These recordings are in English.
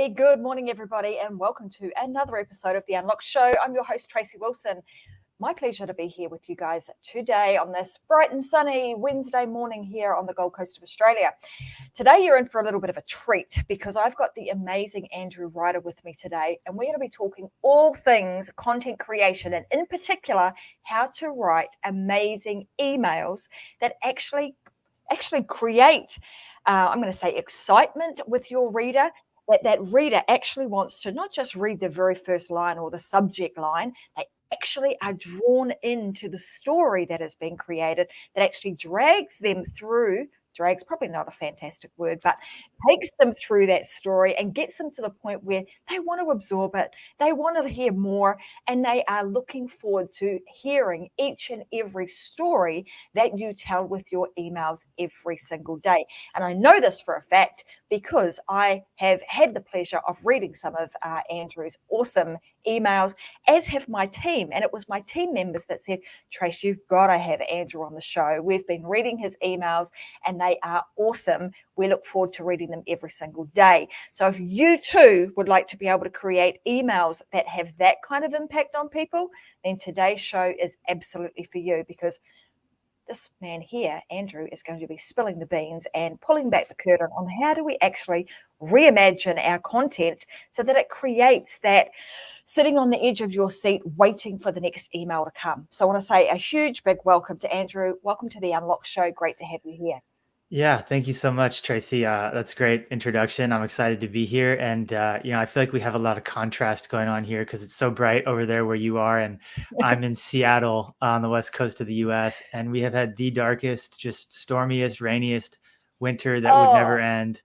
Hey, good morning, everybody, and welcome to another episode of The Unlocked Show. I'm your host, Tracy Wilson. My pleasure to be here with you guys today on this bright and sunny Wednesday morning here on the Gold Coast of Australia. Today, you're in for a little bit of a treat because I've got the amazing Andrew Ryder with me today, and we're going to be talking all things content creation, and in particular, how to write amazing emails that actually create, I'm going to say, excitement with your reader. That reader actually wants to not just read the very first line or the subject line, they actually are drawn into the story that has been created, that actually drags them through. Drag's probably not a fantastic word, but takes them through that story and gets them to the point where they want to absorb it, they want to hear more, and they are looking forward to hearing each and every story that you tell with your emails every single day. And I know this for a fact because I have had the pleasure of reading some of Andrew's awesome emails, as have my team. And it was my team members that said, Trace, you've got to have Andrew on the show. We've been reading his emails and they are awesome. We look forward to reading them every single day. So if you too would like to be able to create emails that have that kind of impact on people, then today's show is absolutely for you, because this man here, Andrew, is going to be spilling the beans and pulling back the curtain on how do we actually reimagine our content so that it creates that sitting on the edge of your seat waiting for the next email to come. So I want to say a huge big welcome to Andrew. Welcome to the Unlocked Show. Great to have you here. Yeah, thank you so much, Tracy. That's a great introduction. I'm excited to be here. And, I feel like we have a lot of contrast going on here because it's so bright over there where you are. And I'm in Seattle on the west coast of the US. And we have had the darkest, just stormiest, rainiest winter that would never end.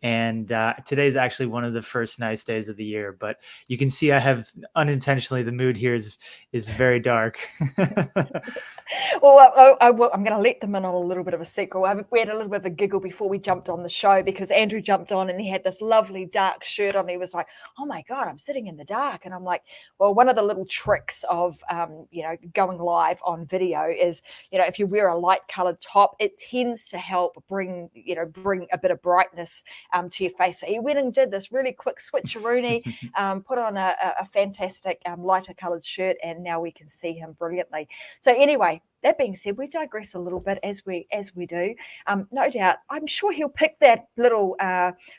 And today's actually one of the first nice days of the year, but you can see I have unintentionally, the mood here is very dark. Well, I'm going to let them in on a little bit of a secret. We had a little bit of a giggle before we jumped on the show because Andrew jumped on and he had this lovely dark shirt on. He was like, oh my God, I'm sitting in the dark. And I'm like, well, one of the little tricks of, going live on video is, if you wear a light colored top, it tends to help bring a bit of brightness to your face. So he went and did this really quick switcheroony, put on a fantastic lighter colored shirt, and now we can see him brilliantly. So anyway, that being said, we digress a little bit as we do. No doubt, I'm sure he'll pick that little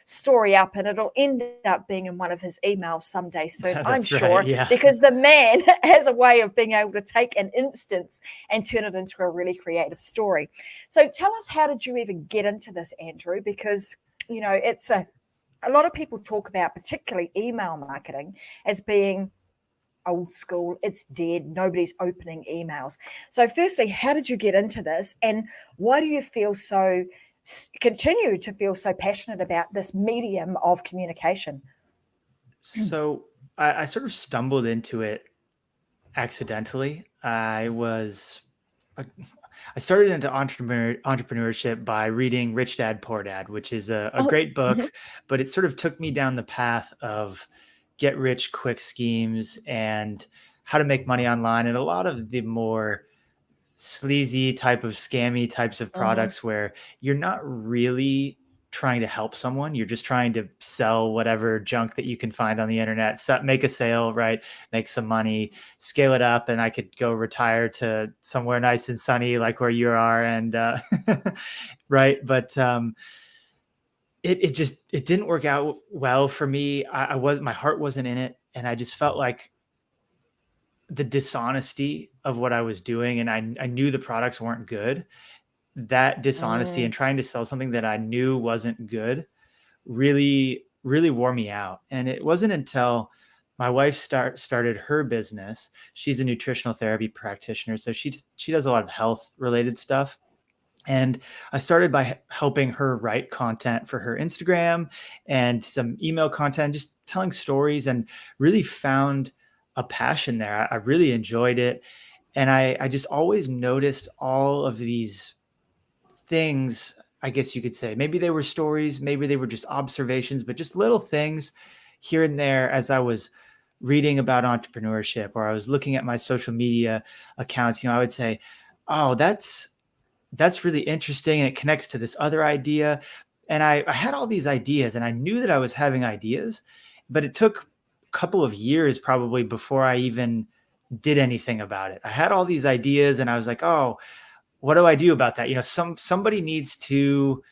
story up and it'll end up being in one of his emails someday soon, I'm sure, right, yeah. Because the man has a way of being able to take an instance and turn it into a really creative story. So tell us, how did you even get into this, Andrew? Because, it's a lot of people talk about particularly email marketing as being old school, it's dead, nobody's opening emails. So firstly, how did you get into this, and why do you continue to feel so passionate about this medium of communication? So I sort of stumbled into it accidentally. I started into entrepreneurship by reading Rich Dad, Poor Dad, which is a great book, but it sort of took me down the path of get rich quick schemes and how to make money online, and a lot of the more sleazy type of scammy types of products where you're not really trying to help someone. You're just trying to sell whatever junk that you can find on the internet, make a sale, right? Make some money, scale it up. And I could go retire to somewhere nice and sunny, like where you are. And, right. But, it didn't work out well for me. My heart wasn't in it. And I just felt like the dishonesty of what I was doing. And I knew the products weren't good. That dishonesty and trying to sell something that I knew wasn't good really, really wore me out. And it wasn't until my wife started her business. She's a nutritional therapy practitioner. So she does a lot of health related stuff. And I started by helping her write content for her Instagram and some email content, just telling stories, and really found a passion there. I really enjoyed it. And I just always noticed all of these things, I guess you could say. Maybe they were stories, maybe they were just observations, but just little things here and there as I was reading about entrepreneurship, or I was looking at my social media accounts. I would say, oh, that's really interesting, and it connects to this other idea. And I had all these ideas, and I knew that I was having ideas, but it took a couple of years probably before I even did anything about it. I had all these ideas and I was like, oh, what do I do about that? Somebody needs to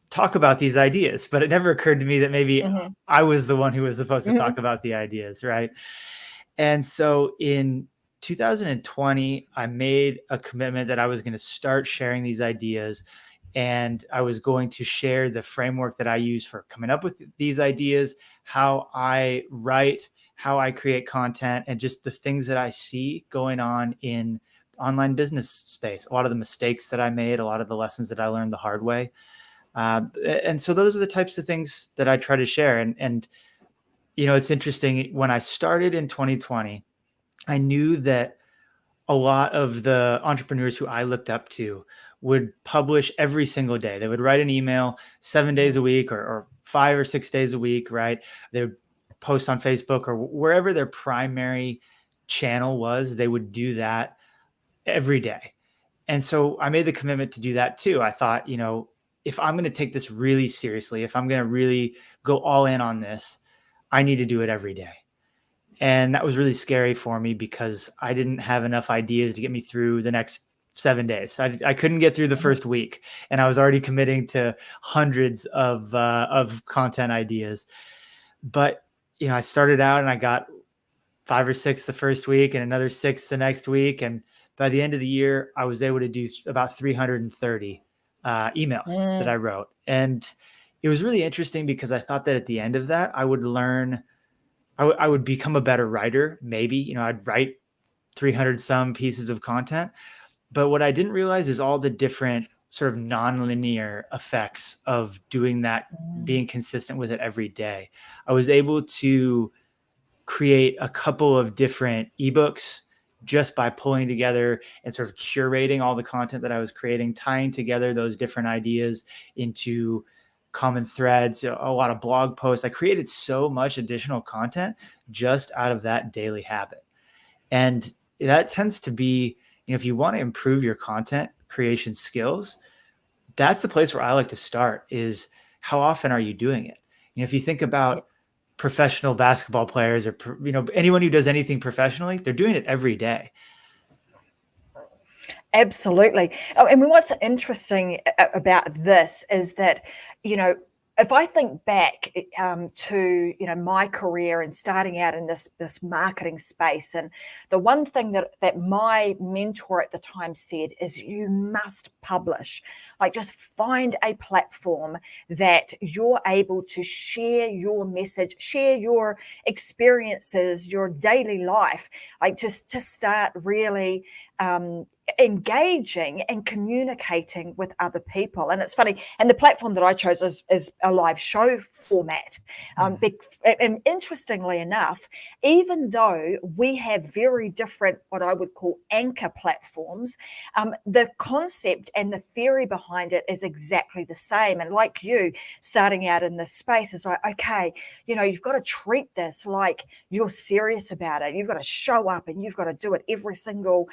talk about these ideas, but it never occurred to me that maybe I was the one who was supposed to talk about the ideas, right? And so in 2020, I made a commitment that I was going to start sharing these ideas, and I was going to share the framework that I use for coming up with these ideas, how I write, how I create content, and just the things that I see going on in online business space. A lot of the mistakes that I made, a lot of the lessons that I learned the hard way. And so those are the types of things that I try to share. And it's interesting. When I started in 2020, I knew that a lot of the entrepreneurs who I looked up to would publish every single day. They would write an email 7 days a week or 5 or 6 days a week, right? They would post on Facebook or wherever their primary channel was. They would do that every day. And so I made the commitment to do that too. I thought, if I'm going to take this really seriously, if I'm going to really go all in on this, I need to do it every day. And that was really scary for me because I didn't have enough ideas to get me through the next 7 days. I couldn't get through the first week, and I was already committing to hundreds of content ideas. But, I started out and I got 5 or 6 the first week and another 6 the next week. And by the end of the year, I was able to do about 330 emails that I wrote. And it was really interesting because I thought that at the end of that, I would learn, I would become a better writer. Maybe, I'd write 300 some pieces of content. But what I didn't realize is all the different sort of nonlinear effects of doing that, being consistent with it every day. I was able to create a couple of different ebooks just by pulling together and sort of curating all the content that I was creating, tying together those different ideas into common threads, a lot of blog posts. I created so much additional content just out of that daily habit. And that tends to be, if you want to improve your content creation skills, that's the place where I like to start is how often are you doing it? If you think about professional basketball players or, anyone who does anything professionally, they're doing it every day. Absolutely. Oh, and what's interesting about this is that, if I think back to my career and starting out in this marketing space, and the one thing that my mentor at the time said is you must publish. Like, just find a platform that you're able to share your message, share your experiences, your daily life, like just to start really engaging and communicating with other people. And it's funny, and the platform that I chose is a live show format. And interestingly enough, even though we have very different, what I would call anchor platforms, the concept and the theory behind it is exactly the same. And like you, starting out in this space, is like, okay, you've got to treat this like you're serious about it. You've got to show up and you've got to do it every single,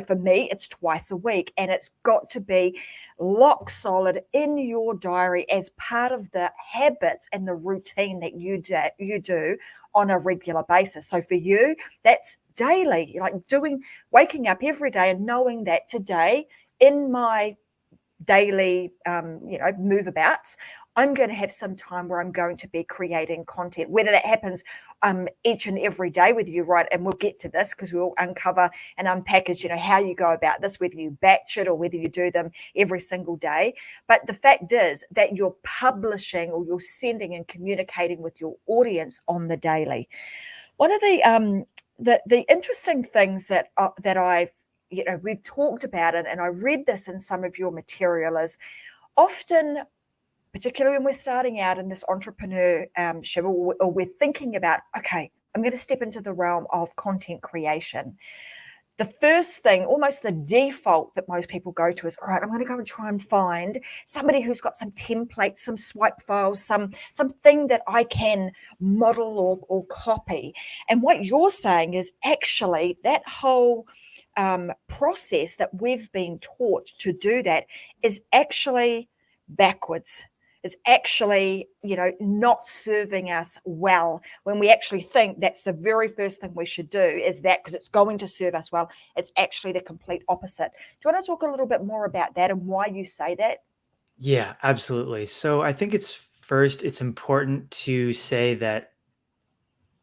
for me, it's twice a week, and it's got to be lock solid in your diary as part of the habits and the routine that you do on a regular basis. So for you, that's daily, like waking up every day and knowing that today in my daily, move-abouts, I'm going to have some time where I'm going to be creating content, whether that happens each and every day with you, right? And we'll get to this because we'll uncover and unpackage, how you go about this, whether you batch it or whether you do them every single day. But the fact is that you're publishing or you're sending and communicating with your audience on the daily. One of the interesting things that I've, we've talked about it, and I read this in some of your material, is often, particularly when we're starting out in this entrepreneurship, or we're thinking about, okay, I'm going to step into the realm of content creation. The first thing, almost the default that most people go to is, all right, I'm going to go and try and find somebody who's got some templates, some swipe files, something that I can model or copy. And what you're saying is actually that whole process that we've been taught to do that is actually backwards. is actually, not serving us well, when we actually think that's the very first thing we should do is that because it's going to serve us well. It's actually the complete opposite. Do you want to talk a little bit more about that and why you say that? Yeah, absolutely. So I think it's important to say that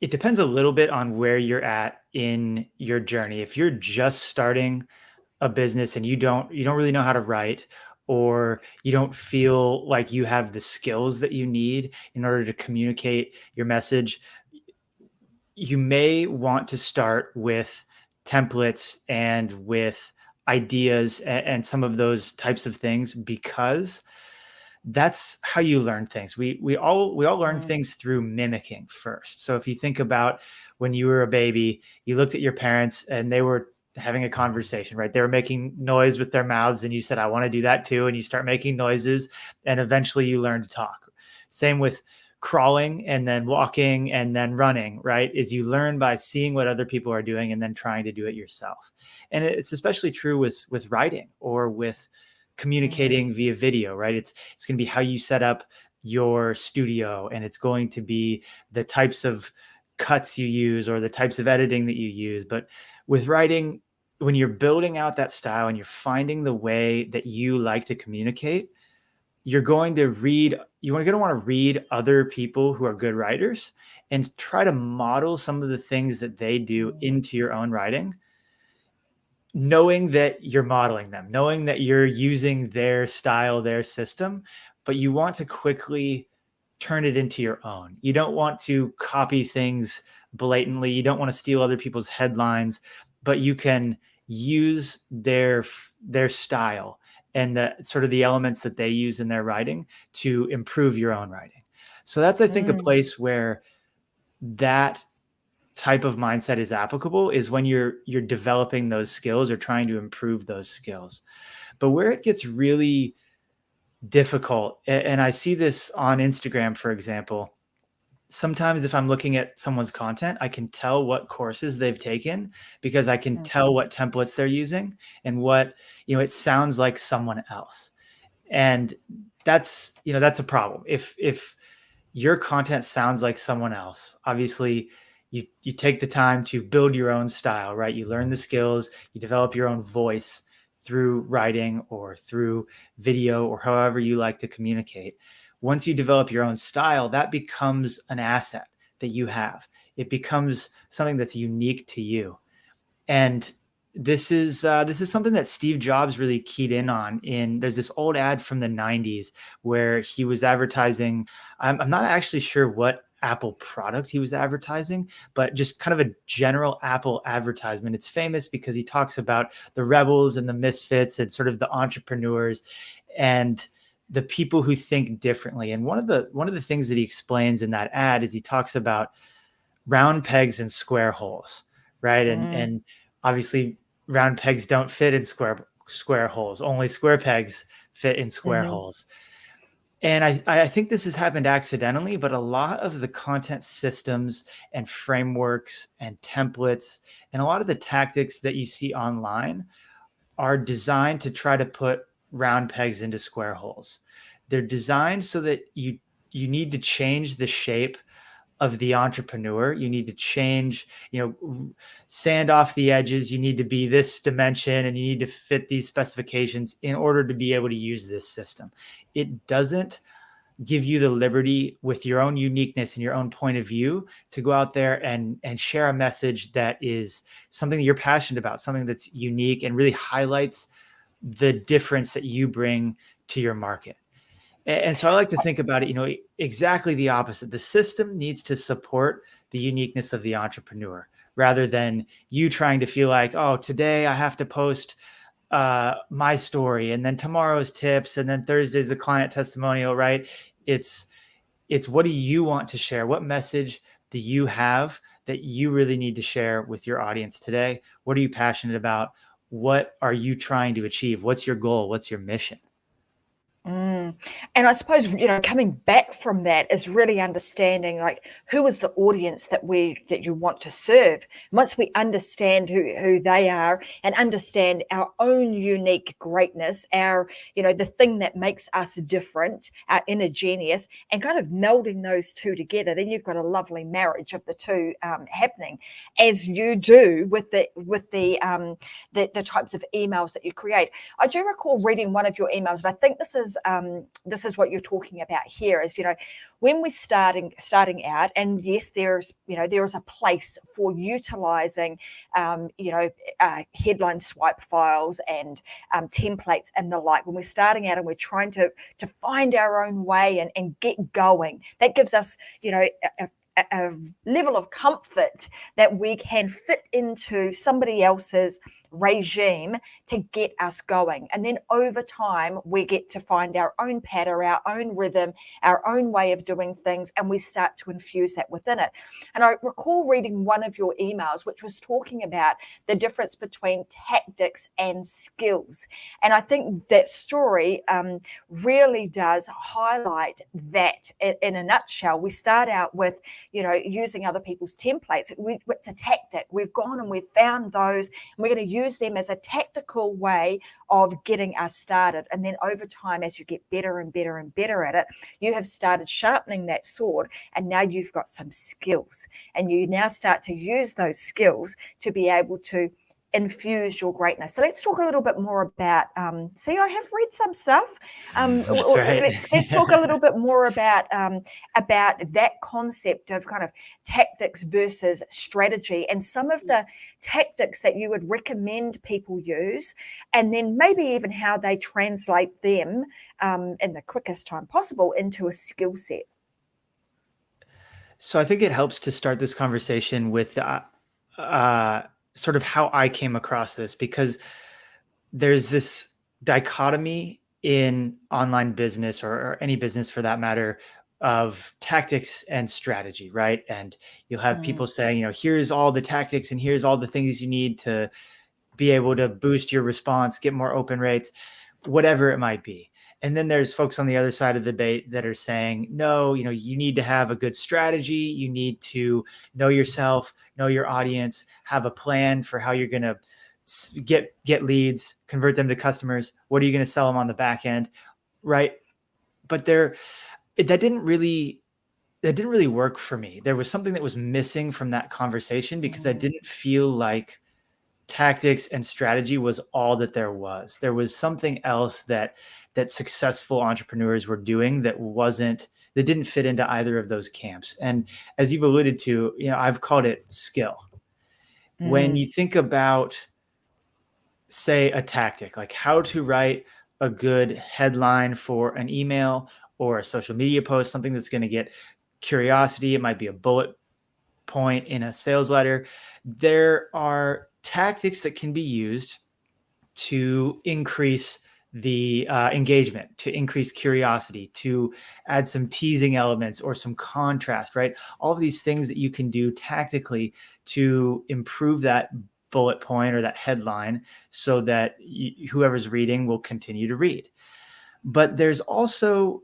it depends a little bit on where you're at in your journey. If you're just starting a business and you don't really know how to write, or you don't feel like you have the skills that you need in order to communicate your message, you may want to start with templates and with ideas and some of those types of things, because that's how you learn things. We all learn Mm. things through mimicking first. So if you think about when you were a baby, you looked at your parents and they were having a conversation, right? They were making noise with their mouths and you said, I want to do that too. And you start making noises and eventually you learn to talk. Same with crawling and then walking and then running, right? Is you learn by seeing what other people are doing and then trying to do it yourself. And it's especially true with writing or with Mm. communicating via video, right? It's going to be how you set up your studio, and it's going to be the types of cuts you use or the types of editing that you use. But with writing, when you're building out that style and you're finding the way that you like to communicate, you're going to want to read other people who are good writers and try to model some of the things that they do Mm. into your own writing, knowing that you're modeling them, knowing that you're using their style, their system, but you want to quickly turn it into your own. You don't want to copy things blatantly. You don't want to steal other people's headlines, but you can use their style and the sort of the elements that they use in their writing to improve your own writing. So that's, I think, a Mm. place where that type of mindset is applicable, is when you're developing those skills or trying to improve those skills. But where it gets really difficult, and I see this on Instagram, for example, sometimes if I'm looking at someone's content, I can tell what courses they've taken because I can Mm. tell what templates they're using and what, it sounds like someone else. And that's a problem. If your content sounds like someone else, obviously you take the time to build your own style, right? You learn the skills, you develop your own voice through writing or through video or however you like to communicate. Once you develop your own style, that becomes an asset that you have. It becomes something that's unique to you. And this is something that Steve Jobs really keyed in on. There's this old ad from the 90s where he was advertising. I'm not actually sure what Apple product he was advertising, but just kind of a general Apple advertisement. It's famous because he talks about the rebels and the misfits and sort of the entrepreneurs and the people who think differently. And one of the things that he explains in that ad is he talks about round pegs and square holes, right? Mm. And obviously round pegs don't fit in square holes. Only square pegs fit in square Mhm. holes. And I think this has happened accidentally, but a lot of the content systems and frameworks and templates and a lot of the tactics that you see online are designed to try to put round pegs into square holes. They're designed so that you need to change the shape of the entrepreneur. You need to change, sand off the edges. You need to be this dimension and you need to fit these specifications in order to be able to use this system. It doesn't give you the liberty with your own uniqueness and your own point of view to go out there and share a message that is something that you're passionate about, something that's unique and really highlights the difference that you bring to your market. And so I like to think about it, exactly the opposite. The system needs to support the uniqueness of the entrepreneur rather than you trying to feel like, oh, today I have to post my story and then tomorrow's tips and then Thursday's a client testimonial, right? It's what do you want to share? What message do you have that you really need to share with your audience today? What are you passionate about? What are you trying to achieve? What's your goal? What's your mission? Mm. And I suppose, coming back from that is really understanding, like, who is the audience that you want to serve. Once we understand who they are and understand our own unique greatness, the thing that makes us different, our inner genius, and kind of melding those two together, then you've got a lovely marriage of the two happening, as you do with the types of emails that you create. I do recall reading one of your emails, and I think this is what you're talking about here. Is when we're starting out, and yes, there is a place for utilizing headline swipe files and templates and the like. When we're starting out and we're trying to find our own way and get going, that gives us a level of comfort that we can fit into somebody else's regime to get us going. And then over time, we get to find our own pattern, our own rhythm, our own way of doing things, and we start to infuse that within it. And I recall reading one of your emails, which was talking about the difference between tactics and skills. And I think that story really does highlight that in a nutshell. We start out with, using other people's templates. It's a tactic. We've gone and we've found those, and we're going to use them as a tactical way of getting us started. And then over time, as you get better and better and better at it, you have started sharpening that sword, and now you've got some skills, and you now start to use those skills to be able to infuse your greatness. So let's talk a little bit more about, see, I have read some stuff. That's right. Let's talk a little bit more about that concept of kind of tactics versus strategy, and some of the tactics that you would recommend people use, and then maybe even how they translate them in the quickest time possible into a skill set. So I think it helps to start this conversation with sort of how I came across this, because there's this dichotomy in online business, or any business for that matter, of tactics and strategy, right? And you'll have people saying, here's all the tactics and here's all the things you need to be able to boost your response, get more open rates, whatever it might be. And then there's folks on the other side of the debate that are saying, no, you need to have a good strategy. You need to know yourself, know your audience, have a plan for how you're going to get leads, convert them to customers. What are you going to sell them on the back end? Right. But that didn't really work for me. There was something that was missing from that conversation, because I didn't feel like tactics and strategy was all that there was. There was something else that successful entrepreneurs were doing that didn't fit into either of those camps. And as you've alluded to, I've called it skill. When you think about, say, a tactic, like how to write a good headline for an email or a social media post, something that's going to get curiosity, it might be a bullet point in a sales letter. There are tactics that can be used to increase the engagement, to increase curiosity, to add some teasing elements or some contrast, right? All of these things that you can do tactically to improve that bullet point or that headline, so that whoever's reading will continue to read. But there's also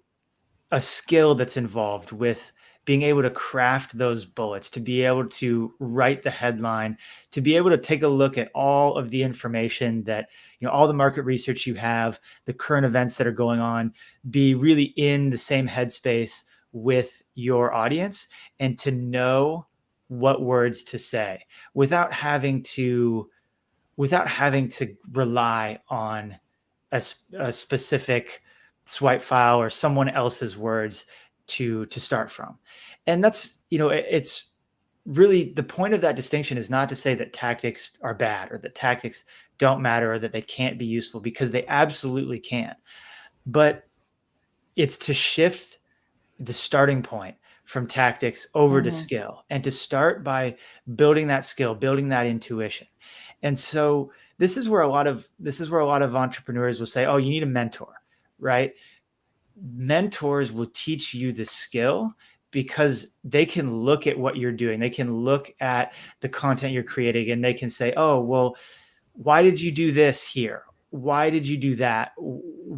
a skill that's involved with being able to craft those bullets, to be able to write the headline, to be able to take a look at all of the information that, all the market research you have, the current events that are going on, be really in the same headspace with your audience, and to know what words to say without having to rely on a specific swipe file or someone else's words to start from. And that's, it's really, the point of that distinction is not to say that tactics are bad, or that tactics don't matter, or that they can't be useful, because they absolutely can. But it's to shift the starting point from tactics over to skill, and to start by building that skill, building that intuition. And so this is where a lot of entrepreneurs will say, oh, you need a mentor, right? Mentors will teach you the skill, because they can look at what you're doing. They can look at the content you're creating, and they can say, oh, well, why did you do this here? Why did you do that?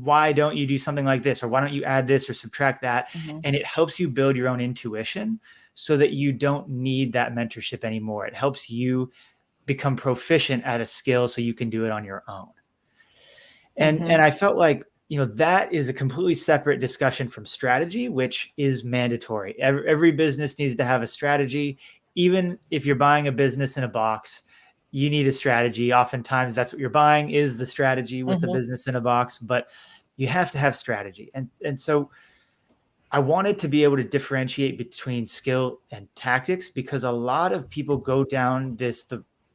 why don't you do something like this? Or why don't you add this or subtract that? Mm-hmm. And it helps you build your own intuition so that you don't need that mentorship anymore. It helps you become proficient at a skill so you can do it on your own. And I felt like, that is a completely separate discussion from strategy, which is mandatory. Every business needs to have a strategy. Even if you're buying a business in a box, you need a strategy. Oftentimes that's what you're buying, is the strategy with a business in a box, but you have to have strategy. And so I wanted to be able to differentiate between skill and tactics, because a lot of people go down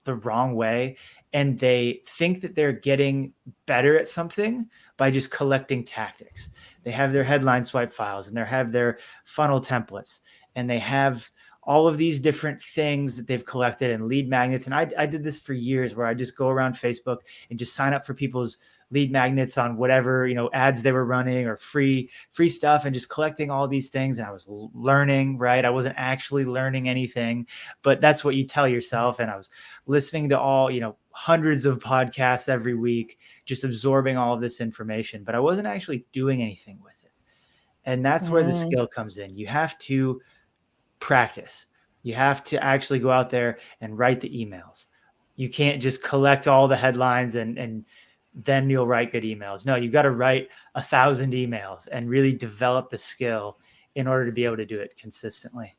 the wrong way, and they think that they're getting better at something by just collecting tactics. They have their headline swipe files, and they have their funnel templates, and they have all of these different things that they've collected, and lead magnets. And I did this for years, where I just go around Facebook and just sign up for people's lead magnets on whatever, ads they were running, or free stuff, and just collecting all these things. And I was learning, right? I wasn't actually learning anything, but that's what you tell yourself. And I was listening to all, hundreds of podcasts every week, just absorbing all of this information, but I wasn't actually doing anything with it. And that's where the skill comes in. You have to practice. You have to actually go out there and write the emails. You can't just collect all the headlines and then you'll write good emails. No, you've got to write 1,000 emails and really develop the skill in order to be able to do it consistently.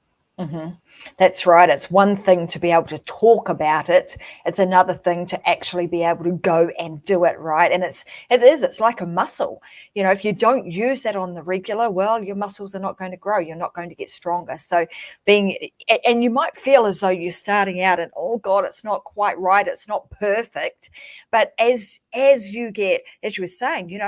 That's right. It's one thing to be able to talk about it. It's another thing to actually be able to go and do it, right? And it's like a muscle. If you don't use that on the regular, well, your muscles are not going to grow. You're not going to get stronger. So and you might feel as though you're starting out and, oh God, it's not quite right. It's not perfect. But as you were saying,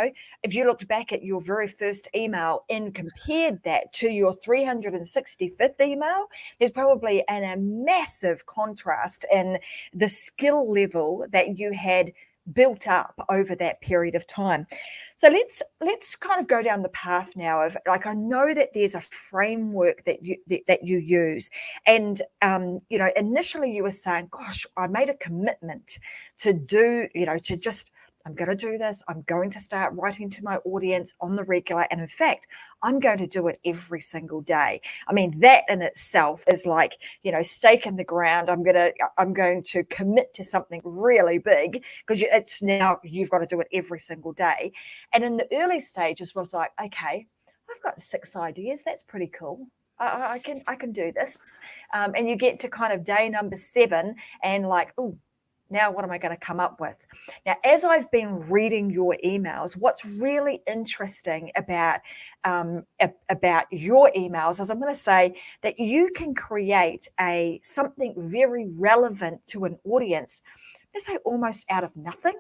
if you looked back at your very first email and compared that to your 365th email, there's probably a massive contrast in the skill level that you had built up over that period of time. So let's kind of go down the path now of, like, I know that there's a framework that you use, and initially you were saying, gosh, I made a commitment to do, to just, I'm going to do this. I'm going to start writing to my audience on the regular. And in fact, I'm going to do it every single day. I mean, that in itself is like, stake in the ground. I'm going to commit to something really big, because it's now you've got to do it every single day. And in the early stages, was like, okay, I've got 6 ideas. That's pretty cool. I can do this. And you get to kind of day number 7 and like, oh, now what am I going to come up with? Now, as I've been reading your emails, what's really interesting about your emails is, I'm going to say that you can create something very relevant to an audience, let's say almost out of nothing.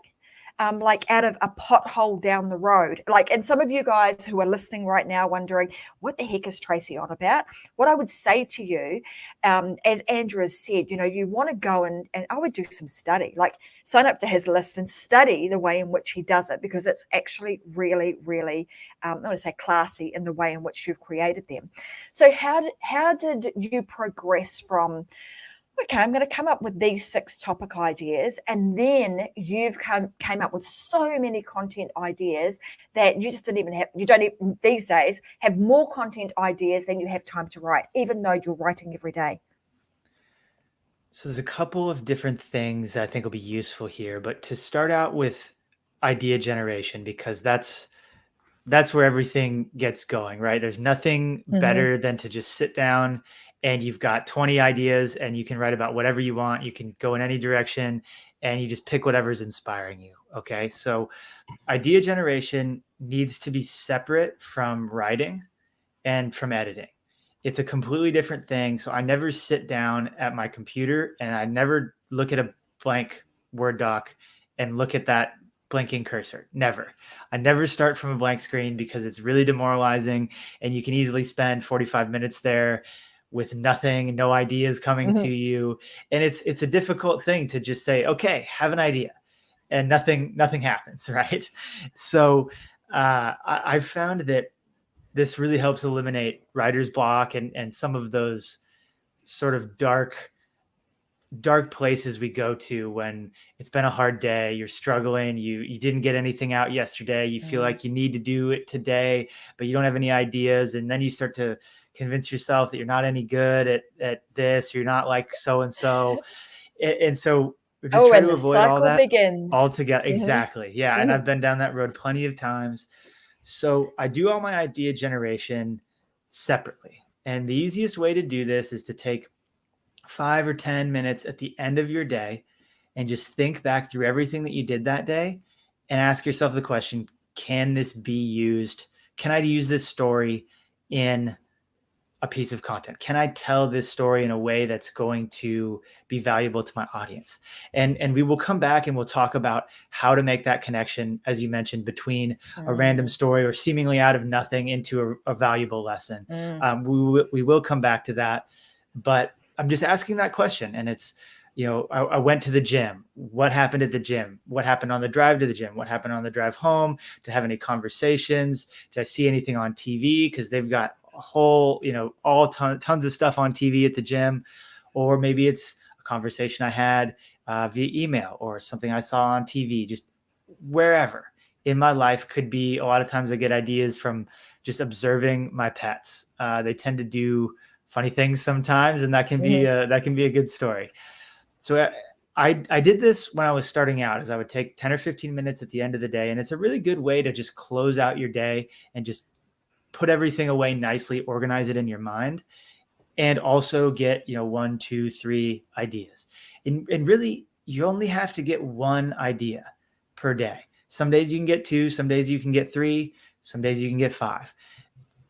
Like out of a pothole down the road. Like, and some of you guys who are listening right now wondering, what the heck is Tracy on about? What I would say to you, as Andrew has said, you want to go and I would do some study, like sign up to his list and study the way in which he does it, because it's actually really, really, I want to say classy in the way in which you've created them. So how did you progress from, okay, I'm going to come up with these 6 topic ideas, and then you've came up with so many content ideas that you just you don't even these days have more content ideas than you have time to write, even though you're writing every day? So there's a couple of different things that I think will be useful here, but to start out with idea generation, because that's where everything gets going, right? There's nothing better than to just sit down and you've got 20 ideas and you can write about whatever you want. You can go in any direction and you just pick whatever's inspiring you. Okay. So idea generation needs to be separate from writing and from editing. It's a completely different thing. So I never sit down at my computer and I never look at a blank Word doc and look at that blinking cursor. Never. I never start from a blank screen, because it's really demoralizing and you can easily spend 45 minutes there with nothing, no ideas coming to you. And it's a difficult thing to just say, okay, have an idea, and nothing happens, right? So I've found that this really helps eliminate writer's block and some of those sort of dark dark places we go to when it's been a hard day, you're struggling, you didn't get anything out yesterday, you feel like you need to do it today, but you don't have any ideas. And then you start to convince yourself that you're not any good at this, you're not like so-and-so. And so we just try and to the avoid all cycle that begins. altogether. Exactly. Yeah. And I've been down that road plenty of times. So I do all my idea generation separately. And the easiest way to do this is to take 5 or 10 minutes at the end of your day and just think back through everything that you did that day and ask yourself the question, can this be used? Can I use this story in a piece of content? Can I tell this story in a way that's going to be valuable to my audience? And we will come back and we'll talk about how to make that connection, as you mentioned, between a random story or seemingly out of nothing into a valuable lesson. We will come back to that, but I'm just asking that question. And it's, I went to the gym. What happened at the gym? What happened on the drive to the gym? What happened on the drive home? Did I have any conversations? Did I see anything on TV? Because they've got a whole, tons of stuff on TV at the gym. Or maybe it's a conversation I had via email or something I saw on TV, just wherever in my life. Could be, a lot of times I get ideas from just observing my pets. They tend to do funny things sometimes, and that can be a good story. So I did this when I was starting out, is I would take 10 or 15 minutes at the end of the day. And it's a really good way to just close out your day and just put everything away nicely, organize it in your mind, and also get, 1, 2, 3 ideas. And really, you only have to get one idea per day. Some days you can get 2, some days you can get 3, some days you can get 5.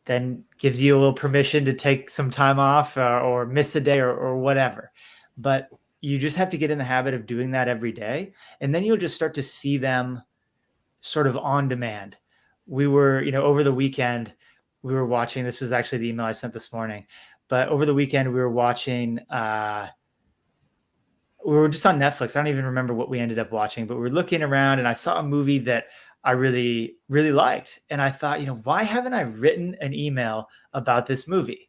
Then gives you a little permission to take some time off or miss a day or whatever. But you just have to get in the habit of doing that every day. And then you'll just start to see them sort of on demand. We were, over the weekend, we were watching, this was actually the email I sent this morning, but over the weekend we were watching, we were just on Netflix. I don't even remember what we ended up watching, but we were looking around and I saw a movie that I really, really liked. And I thought, why haven't I written an email about this movie?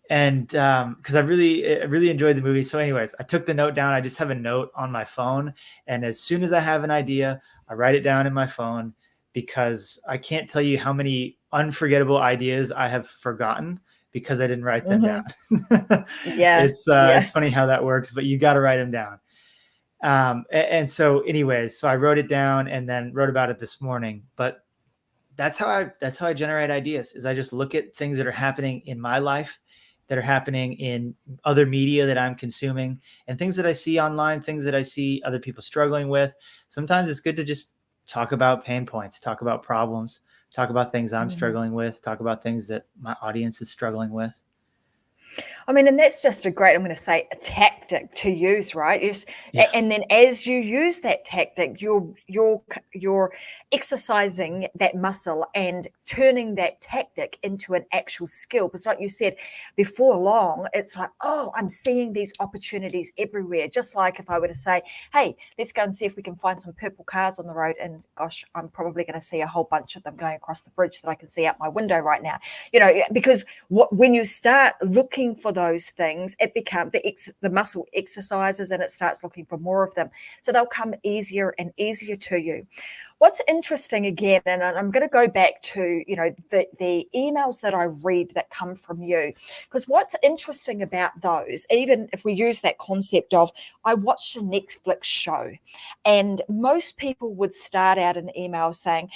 And because I really enjoyed the movie. So anyways, I took the note down. I just have a note on my phone. And as soon as I have an idea, I write it down in my phone, because I can't tell you how many unforgettable ideas I have forgotten because I didn't write them down. It's funny how that works, but you got to write them down. And so anyways, so I wrote it down and then wrote about it this morning. But that's how I generate ideas, is I just look at things that are happening in my life, that are happening in other media that I'm consuming, and things that I see online, things that I see other people struggling with. Sometimes it's good to just talk about pain points, talk about problems, talk about things I'm struggling with, talk about things that my audience is struggling with. I mean, and that's just a great, I'm going to say, a tactic to use, right? And then as you use that tactic, you're exercising that muscle and turning that tactic into an actual skill. Because like you said, before long, it's like, oh, I'm seeing these opportunities everywhere. Just like if I were to say, hey, let's go and see if we can find some purple cars on the road. And gosh, I'm probably going to see a whole bunch of them going across the bridge that I can see out my window right now. Because when you start looking for those things, it becomes the muscle exercises and it starts looking for more of them. So they'll come easier and easier to you. What's interesting again, and I'm going to go back to, the emails that I read that come from you, because what's interesting about those, even if we use that concept of, I watched a Netflix show, and most people would start out an email saying,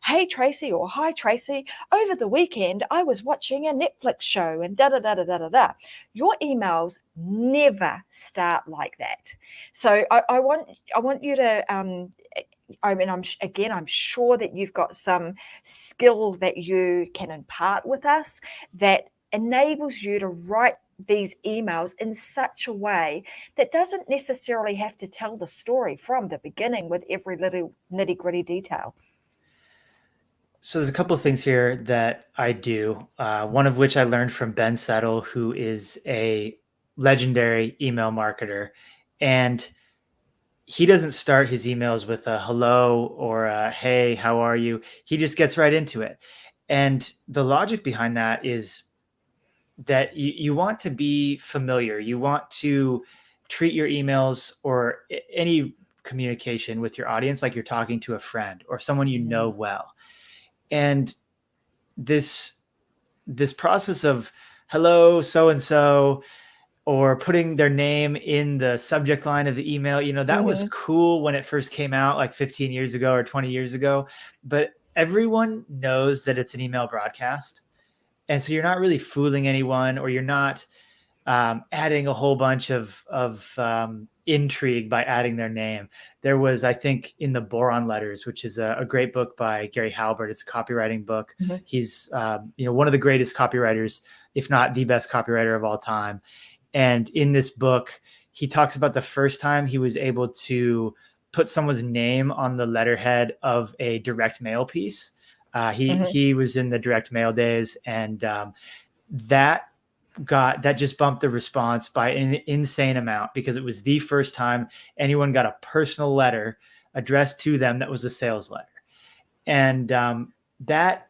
hey, Tracy, or hi, Tracy, over the weekend, I was watching a Netflix show and da-da-da-da-da-da. Your emails never start like that. So I want you to, I'm sure that you've got some skill that you can impart with us that enables you to write these emails in such a way that doesn't necessarily have to tell the story from the beginning with every little nitty-gritty detail. So there's a couple of things here that I do. One of which I learned from Ben Settle, who is a legendary email marketer. And he doesn't start his emails with a hello or a hey, how are you? He just gets right into it. And the logic behind that is that you want to be familiar. You want to treat your emails or any communication with your audience like you're talking to a friend or someone you know well. And this process of hello so and so, or putting their name in the subject line of the email, that was cool when it first came out like 15 years ago or 20 years ago, but everyone knows that it's an email broadcast. And so you're not really fooling anyone, or you're not adding a whole bunch of intrigue by adding their name. There was, I think, in the Boron Letters, which is a great book by Gary Halbert. It's a copywriting book. He's one of the greatest copywriters, if not the best copywriter of all time. And in this book, he talks about the first time he was able to put someone's name on the letterhead of a direct mail piece. He was in the direct mail days, and that just bumped the response by an insane amount, because it was the first time anyone got a personal letter addressed to them that was a sales letter. And that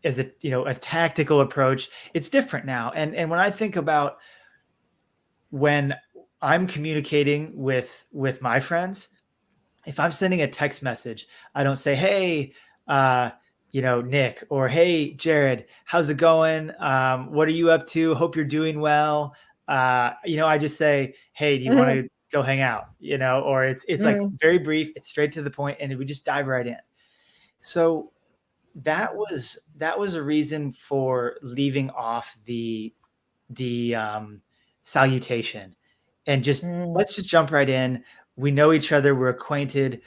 is a tactical approach. It's different now. And when I think about when I'm communicating with my friends, if I'm sending a text message, I don't say, hey, Nick, or hey, Jared, how's it going? What are you up to? Hope you're doing well. I just say, hey, do you want to go hang out? Or it's like very brief, it's straight to the point, and we just dive right in. So that was a reason for leaving off the salutation and just let's just jump right in. We know each other, we're acquainted.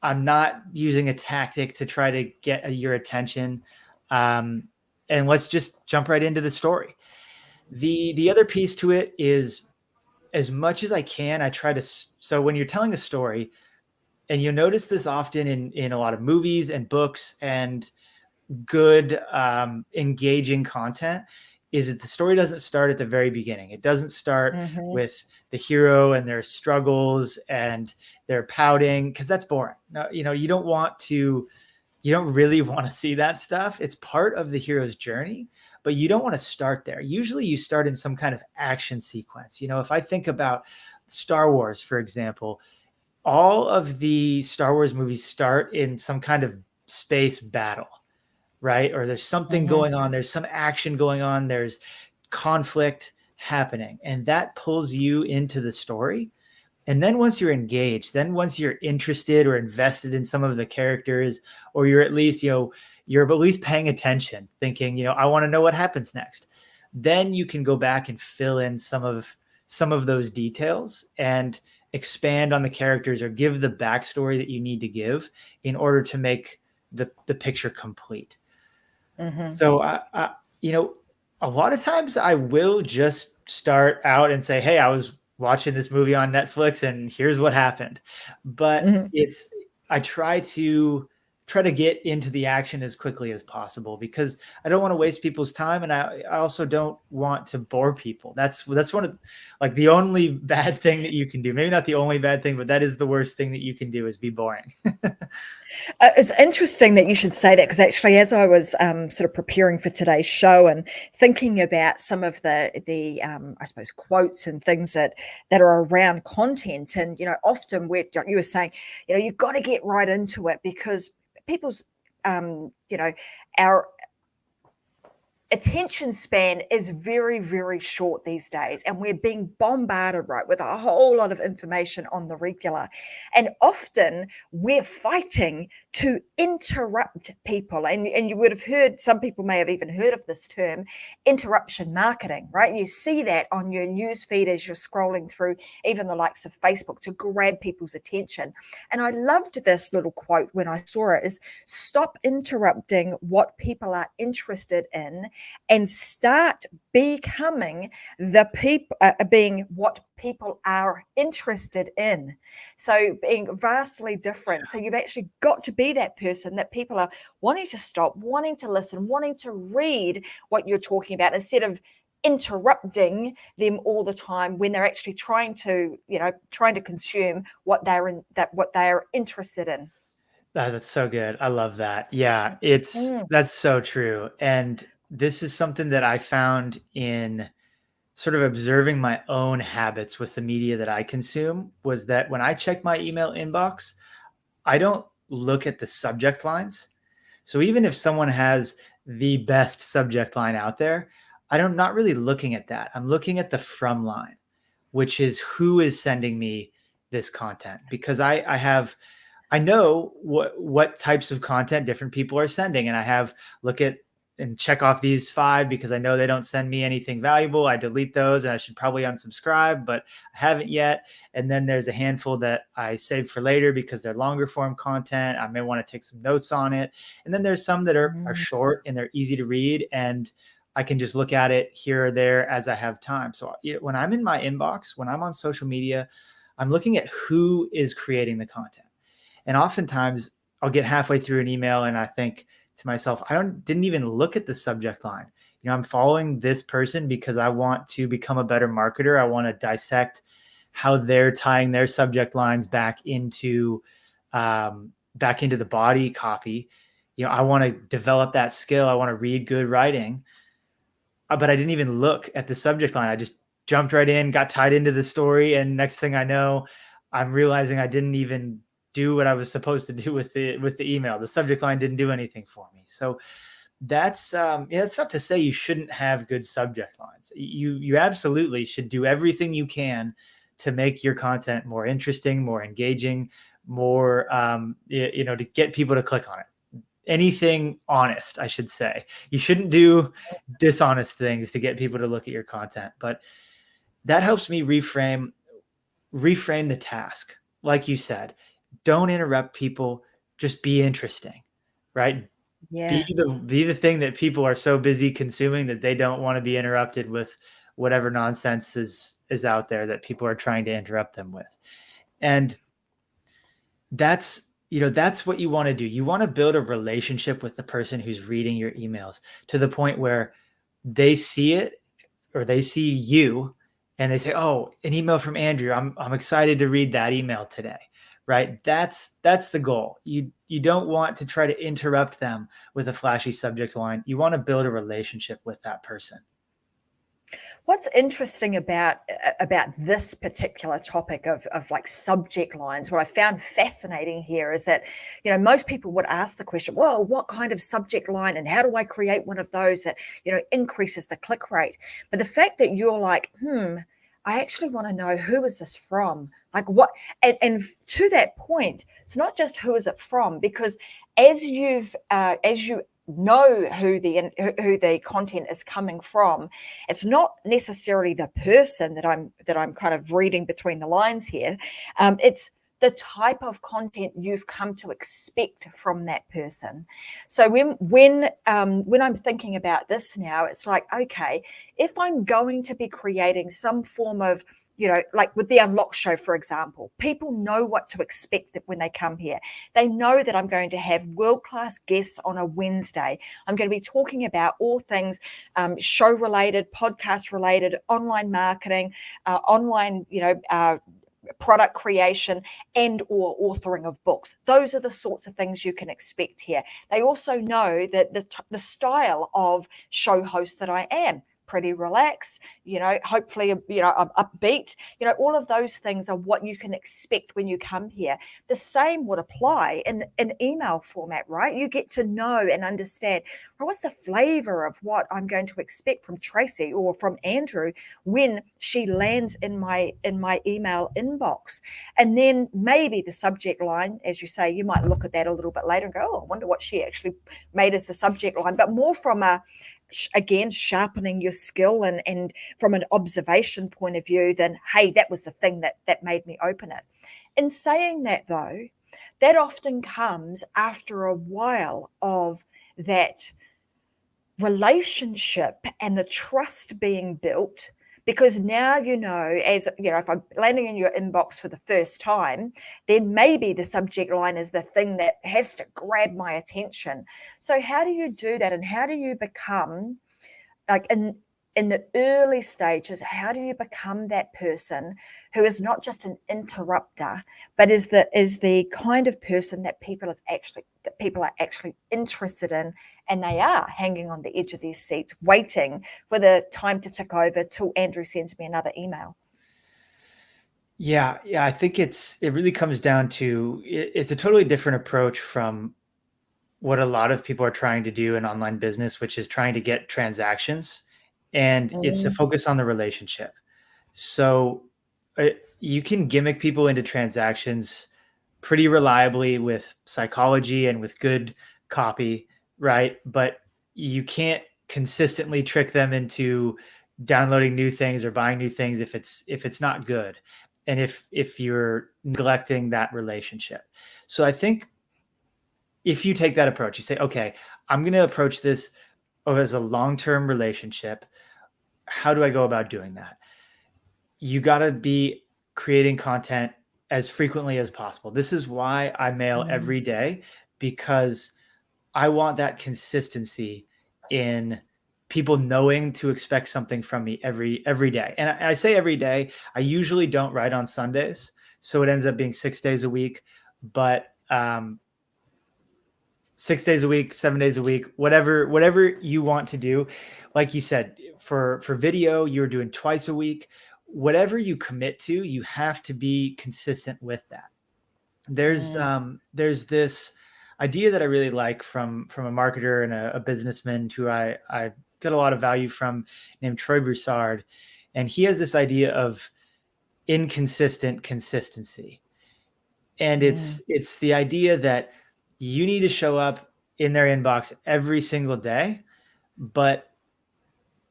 I'm not using a tactic to try to get your attention. And let's just jump right into the story. The other piece to it is, as much as I can, I try to, so when you're telling a story, and you'll notice this often in a lot of movies and books and good, engaging content, is that the story doesn't start at the very beginning. It doesn't start with the hero and their struggles and they're pouting, because that's boring. No, you don't really want to see that stuff. It's part of the hero's journey, but you don't want to start there. Usually you start in some kind of action sequence. If I think about Star Wars, for example, all of the Star Wars movies start in some kind of space battle, right? Or there's something going on. There's some action going on. There's conflict happening, and that pulls you into the story. And then once you're engaged, then once you're interested or invested in some of the characters, or you're at least, you're at least paying attention, thinking, I want to know what happens next. Then you can go back and fill in some of those details and expand on the characters, or give the backstory that you need to give in order to make the picture complete. So, a lot of times I will just start out and say, hey, I was watching this movie on Netflix and here's what happened. But I try to get into the action as quickly as possible, because I don't want to waste people's time. And I also don't want to bore people. That's one of, like, the only bad thing that you can do. Maybe not the only bad thing, but that is the worst thing that you can do, is be boring. It's interesting that you should say that, because actually, as I was sort of preparing for today's show and thinking about some of the I suppose quotes and things that are around content, and often where you were saying, you've got to get right into it, because people's our attention span is very, very short these days, and we're being bombarded, right, with a whole lot of information on the regular. And often we're fighting to interrupt people. And you would have heard, some people may have even heard of this term, interruption marketing, right? You see that on your news feed as you're scrolling through even the likes of Facebook, to grab people's attention. And I loved this little quote when I saw it, is stop interrupting what people are interested in and start becoming being what people are interested in. So being vastly different. So you've actually got to be that person that people are wanting to stop, wanting to listen, wanting to read what you're talking about, instead of interrupting them all the time when they're actually trying to consume what they're interested in. That's so good. I love that. Yeah, that's so true. And this is something that I found in sort of observing my own habits with the media that I consume was that when I check my email inbox, I don't look at the subject lines. So even if someone has the best subject line out there, I'm not really looking at that. I'm looking at the from line, which is who is sending me this content, because I know what types of content different people are sending, and look at and check off these 5 because I know they don't send me anything valuable. I delete those, and I should probably unsubscribe, but I haven't yet. And then there's a handful that I save for later because they're longer form content. I may want to take some notes on it. And then there's some that are short and they're easy to read, and I can just look at it here or there as I have time. So when I'm in my inbox, when I'm on social media, I'm looking at who is creating the content. And oftentimes I'll get halfway through an email and I think to myself, didn't even look at the subject line. I'm following this person because I want to become a better marketer. I want to dissect how they're tying their subject lines back into the body copy. I want to develop that skill. I want to read good writing, but I didn't even look at the subject line. I just jumped right in, got tied into the story. And next thing I know, I'm realizing I didn't even do what I was supposed to do with the email. The subject line didn't do anything for me. So that's it's not to say you shouldn't have good subject lines. You absolutely should do everything you can to make your content more interesting, more engaging, more to get people to click on it. Anything honest, I should say. You shouldn't do dishonest things to get people to look at your content. But that helps me reframe the task. Like you said, don't interrupt people. Just be interesting, right? Yeah. Be the thing that people are so busy consuming that they don't want to be interrupted with whatever nonsense is out there that people are trying to interrupt them with. And that's what you want to do. You want to build a relationship with the person who's reading your emails to the point where they see it or they see you and they say, "Oh, an email from Andrew. I'm excited to read that email today." Right? That's the goal. You don't want to try to interrupt them with a flashy subject line. You want to build a relationship with that person. What's interesting about this particular topic of like subject lines, what I found fascinating here is that, most people would ask the question, well, what kind of subject line and how do I create one of those that, increases the click rate? But the fact that you're like, I actually want to know, who is this from? Like what? And to that point, it's not just who is it from, because as you know who the content is coming from, it's not necessarily the person that I'm kind of reading between the lines here. It's the type of content you've come to expect from that person. So when I'm thinking about this now, it's like, okay, if I'm going to be creating some form of, like with the Unlock show, for example, people know what to expect when they come here. They know that I'm going to have world-class guests on a Wednesday. I'm going to be talking about all things show-related, podcast-related, online marketing, online, product creation and or authoring of books. Those are the sorts of things you can expect here. They also know that the style of show host that I am. Pretty relaxed, hopefully, I'm upbeat, all of those things are what you can expect when you come here. The same would apply in email format, right? You get to know and understand, well, what's the flavor of what I'm going to expect from Tracy or from Andrew when she lands in my email inbox. And then maybe the subject line, as you say, you might look at that a little bit later and go, oh, I wonder what she actually made as the subject line, but more from again, sharpening your skill and from an observation point of view than, hey, that was the thing that made me open it. In saying that, though, that often comes after a while of that relationship and the trust being built, because now, as if I'm landing in your inbox for the first time, then maybe the subject line is the thing that has to grab my attention. So how do you do that? And how do you become, like in the early stages, how do you become that person who is not just an interrupter, but is the kind of person that people that people are actually interested in, and they are hanging on the edge of their seats, waiting for the time to tick over till Andrew sends me another email. Yeah, I think it really comes down to it's a totally different approach from what a lot of people are trying to do in online business, which is trying to get transactions, and it's a focus on the relationship. So you can gimmick people into transactions pretty reliably with psychology and with good copy, right? But you can't consistently trick them into downloading new things or buying new things if it's not good, and if you're neglecting that relationship. So I think if you take that approach, you say, okay, I'm going to approach this as a long-term relationship. How do I go about doing that? You got to be creating content as frequently as possible. This is why I mail every day, because I want that consistency in people knowing to expect something from me every day. And I say every day. I usually don't write on Sundays, so it ends up being 6 days a week. But 6 days a week, 7 days a week, whatever you want to do. Like you said, for video, you're doing twice a week. Whatever you commit to, you have to be consistent with that. There's this idea that I really like from a marketer and a businessman who I got a lot of value from, named Troy Broussard. And he has this idea of inconsistent consistency. And it's the idea that you need to show up in their inbox every single day, but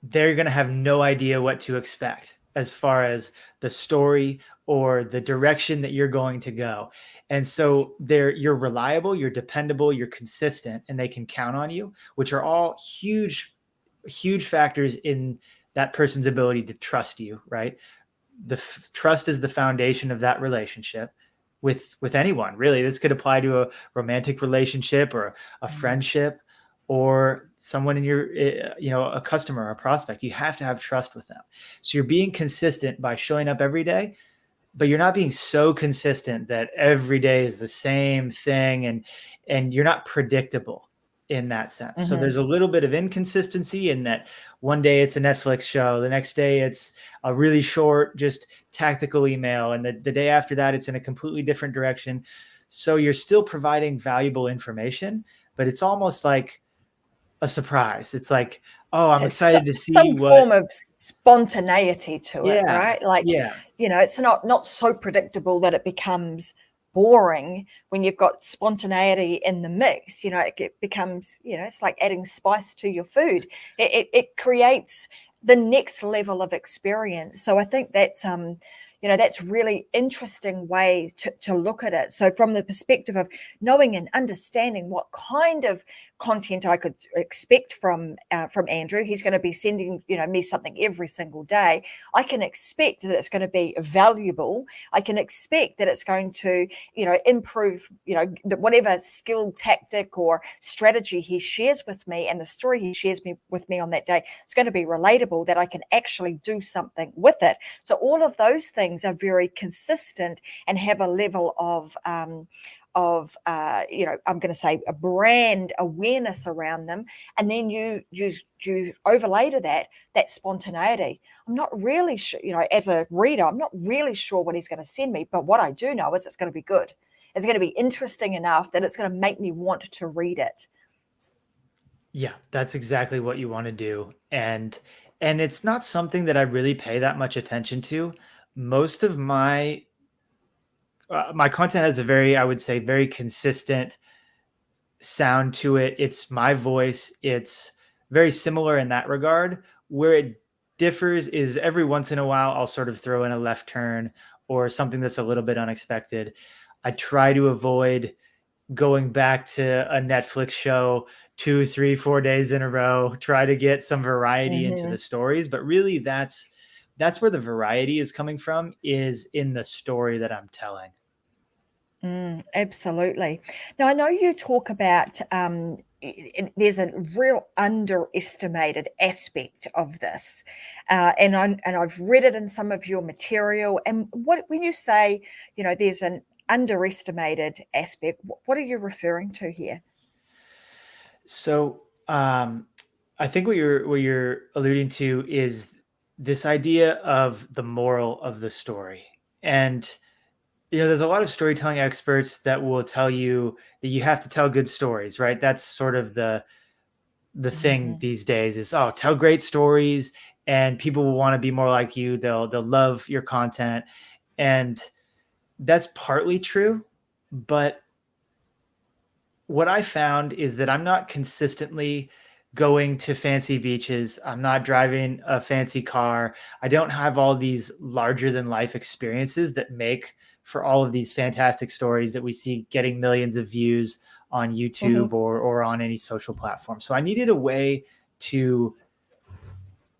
they're going to have no idea what to expect as far as the story or the direction that you're going to go. And so you're reliable, you're dependable, you're consistent, and they can count on you, which are all huge factors in that person's ability to trust you, right? Trust is the foundation of that relationship with anyone, really. This could apply to a romantic relationship or a friendship, or someone in your, a customer or a prospect. You have to have trust with them. So you're being consistent by showing up every day, but you're not being so consistent that every day is the same thing, and you're not predictable in that sense. So there's a little bit of inconsistency in that one day it's a Netflix show, the next day it's a really short, just tactical email, and the day after that it's in a completely different direction. So you're still providing valuable information, but it's almost like a surprise. It's like, oh, I'm excited to see some form of spontaneity to it, right? Like, it's not so predictable that it becomes boring when you've got spontaneity in the mix. It becomes, it's like adding spice to your food. It creates the next level of experience. So I think that's that's really interesting way to look at it. So from the perspective of knowing and understanding what kind of content I could expect from Andrew. He's going to be sending me something every single day. I can expect that it's going to be valuable. I can expect that it's going to improve whatever skill, tactic, or strategy he shares with me, and the story he shares with me on that day. It's going to be relatable, that I can actually do something with it. So all of those things are very consistent and have a level of I'm going to say a brand awareness around them. And then you overlay to that spontaneity. I'm not really sure, as a reader, I'm not really sure what he's going to send me, but what I do know is it's going to be good. It's going to be interesting enough that it's going to make me want to read it. Yeah, that's exactly what you want to do. And it's not something that I really pay that much attention to. Most of my content has a I would say, very consistent sound to it. It's my voice. It's very similar in that regard. Where it differs is every once in a while, I'll sort of throw in a left turn or something that's a little bit unexpected. I try to avoid going back to a Netflix show 2, 3, 4 days in a row, try to get some variety into the stories. But really that's where the variety is coming from, is in the story that I'm telling. Absolutely. Now, I know you talk about there's a real underestimated aspect of this, and I've read it in some of your material. And when you say there's an underestimated aspect. What are you referring to here? So I think what you're alluding to is this idea of the moral of the story. And there's a lot of storytelling experts that will tell you that you have to tell good stories, right? That's sort of the thing these days is, oh, tell great stories and people will want to be more like you. They'll love your content. And that's partly true, but what I found is that I'm not consistently going to fancy beaches. I'm not driving a fancy car. I don't have all these larger than life experiences that make for all of these fantastic stories that we see getting millions of views on YouTube or on any social platform. So I needed a way to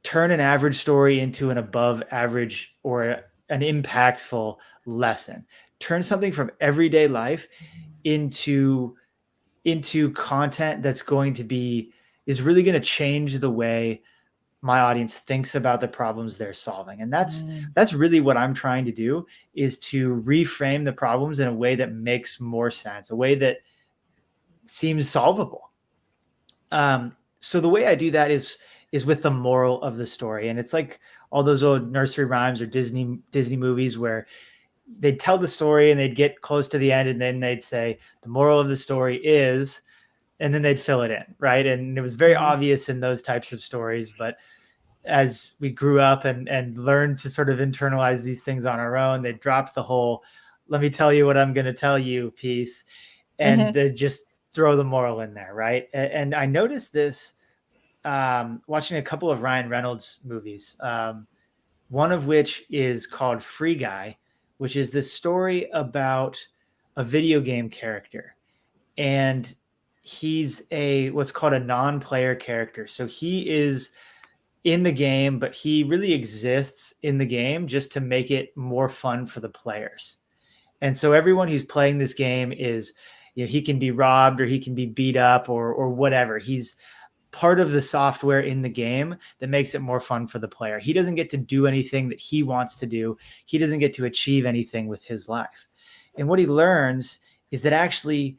turn an average story into an above average or an impactful lesson. Turn something from everyday life into content that's is really going to change the way my audience thinks about the problems they're solving. And that's really what I'm trying to do, is to reframe the problems in a way that makes more sense, a way that seems solvable. So the way I do that is with the moral of the story. And it's like all those old nursery rhymes or Disney movies where they'd tell the story and they'd get close to the end and then they'd say, the moral of the story is, and then they'd fill it in, right? And it was very obvious in those types of stories. But as we grew up and learned to sort of internalize these things on our own, they dropped the whole, let me tell you what I'm going to tell you piece, and they just throw the moral in there, right? And I noticed this watching a couple of Ryan Reynolds movies, one of which is called Free Guy, which is this story about a video game character. And he's what's called a non-player character. So he is in the game, but he really exists in the game just to make it more fun for the players. And so everyone who's playing this game is, he can be robbed or he can be beat up or whatever. He's part of the software in the game that makes it more fun for the player. He doesn't get to do anything that he wants to do. He doesn't get to achieve anything with his life. And what he learns is that actually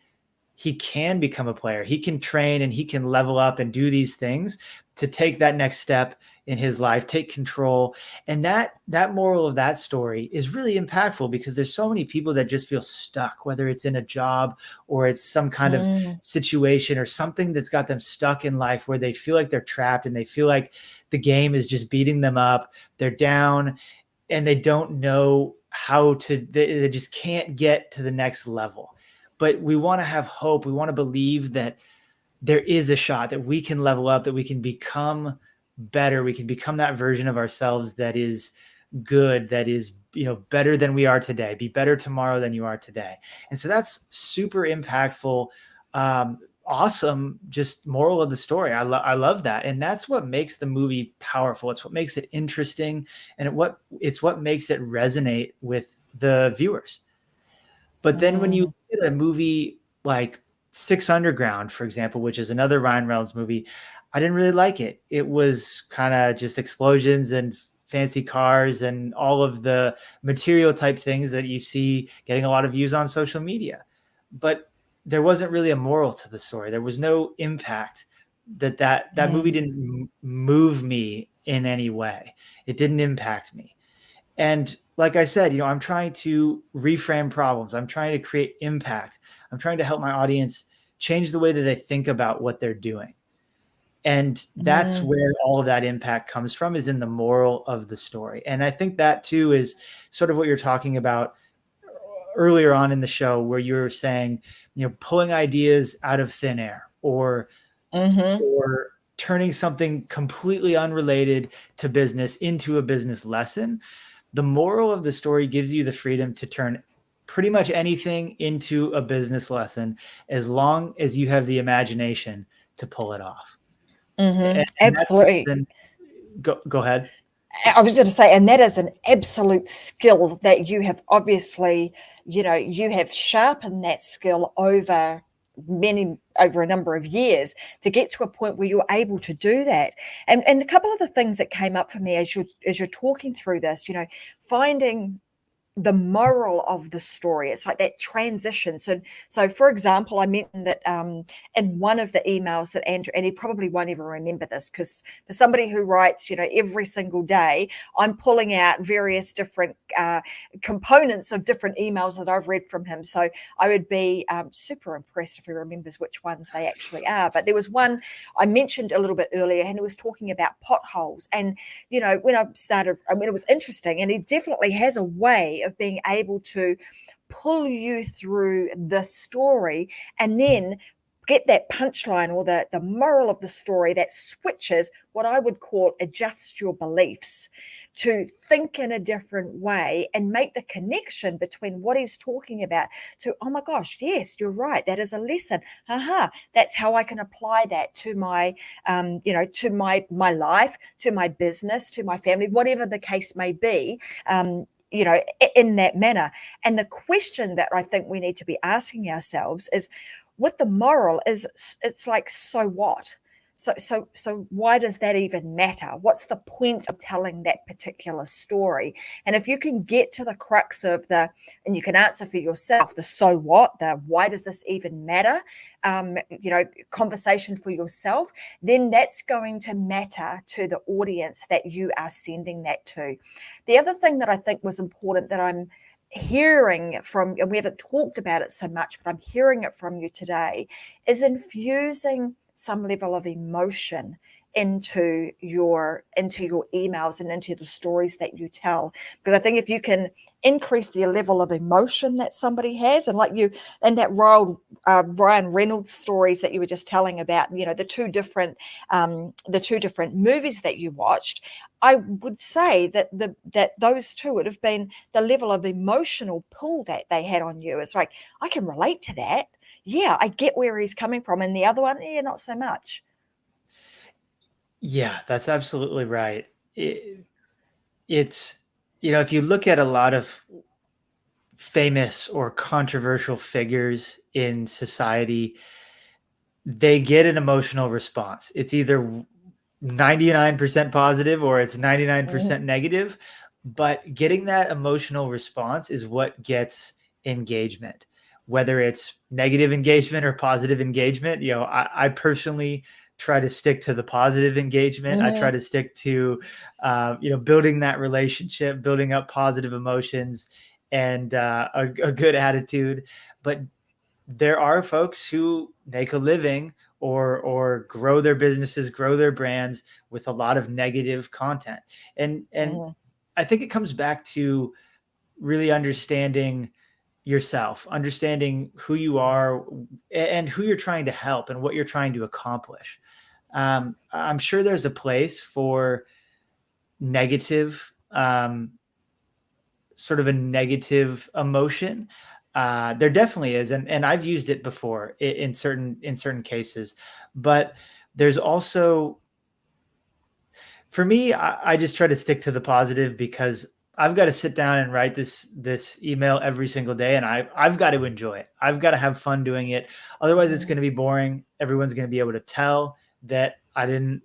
he can become a player. He can train and he can level up and do these things to take that next step in his life, take control. And that moral of that story is really impactful because there's so many people that just feel stuck, whether it's in a job or it's some kind of situation or something that's got them stuck in life where they feel like they're trapped and they feel like the game is just beating them up. They're down and they don't know how to, they just can't get to the next level. But we want to have hope. We want to believe that there is a shot, that we can level up, that we can become better. We can become that version of ourselves that is good, that is, better than we are today, be better tomorrow than you are today. And so that's super impactful, awesome, just moral of the story. I love that. And that's what makes the movie powerful. It's what makes it interesting. And it's what makes it resonate with the viewers. But then when you look at a movie like Six Underground, for example, which is another Ryan Reynolds movie, I didn't really like it. It was kind of just explosions and fancy cars and all of the material type things that you see getting a lot of views on social media. But there wasn't really a moral to the story. There was no impact. That movie didn't move me in any way. It didn't impact me. And like I said, I'm trying to reframe problems. I'm trying to create impact. I'm trying to help my audience change the way that they think about what they're doing. And that's where all of that impact comes from, is in the moral of the story. And I think that too is sort of what you're talking about earlier on in the show, where you were saying, pulling ideas out of thin air or turning something completely unrelated to business into a business lesson. The moral of the story gives you the freedom to turn pretty much anything into a business lesson, as long as you have the imagination to pull it off. Absolutely. Go ahead. I was going to say, and that is an absolute skill that you have obviously, you have sharpened that skill over a number of years to get to a point where you're able to do that. And a couple of the things that came up for me as you're talking through this, finding the moral of the story. It's like that transition. So for example, I mentioned that in one of the emails that Andrew, and he probably won't even remember this, because for somebody who writes, every single day, I'm pulling out various different components of different emails that I've read from him. So I would be super impressed if he remembers which ones they actually are. But there was one I mentioned a little bit earlier, and it was talking about potholes. And, when I started, it was interesting, and he definitely has a way of being able to pull you through the story and then get that punchline or the moral of the story that switches what I would call adjust your beliefs to think in a different way and make the connection between what he's talking about to, oh my gosh, yes, you're right, that is a lesson. That's how I can apply that to my to my life, to my business, to my family, whatever the case may be. In that manner. And the question that I think we need to be asking ourselves is, with the moral, it's like, so what? So why does that even matter? What's the point of telling that particular story? And if you can get to the crux of and you can answer for yourself, the so what, the why does this even matter, conversation for yourself, then that's going to matter to the audience that you are sending that to. The other thing that I think was important that I'm hearing from, and we haven't talked about it so much, but I'm hearing it from you today, is infusing some level of emotion into your emails and into the stories that you tell. Because I think if you can increase the level of emotion that somebody has, and like you and that Ryan Reynolds stories that you were just telling about, the two different movies that you watched, I would say that those two would have been the level of emotional pull that they had on you. It's like, I can relate to that. Yeah, I get where he's coming from. And the other one, yeah, not so much. Yeah, that's absolutely right. It's, if you look at a lot of famous or controversial figures in society, they get an emotional response. It's either 99% positive or it's 99% negative, but getting that emotional response is what gets engagement, whether it's negative engagement or positive engagement. I personally try to stick to the positive engagement. I try to stick to, building that relationship, building up positive emotions and a good attitude. But there are folks who make a living or grow their businesses, grow their brands with a lot of negative content. And I think it comes back to really understanding yourself, understanding who you are and who you're trying to help and what you're trying to accomplish. I'm sure there's a place for negative, sort of a negative emotion. There definitely is, and I've used it before in certain cases. But there's also, for me, I just try to stick to the positive, because I've got to sit down and write this email every single day, and I've got to enjoy it. I've got to have fun doing it. Otherwise, it's going to be boring. Everyone's going to be able to tell that I didn't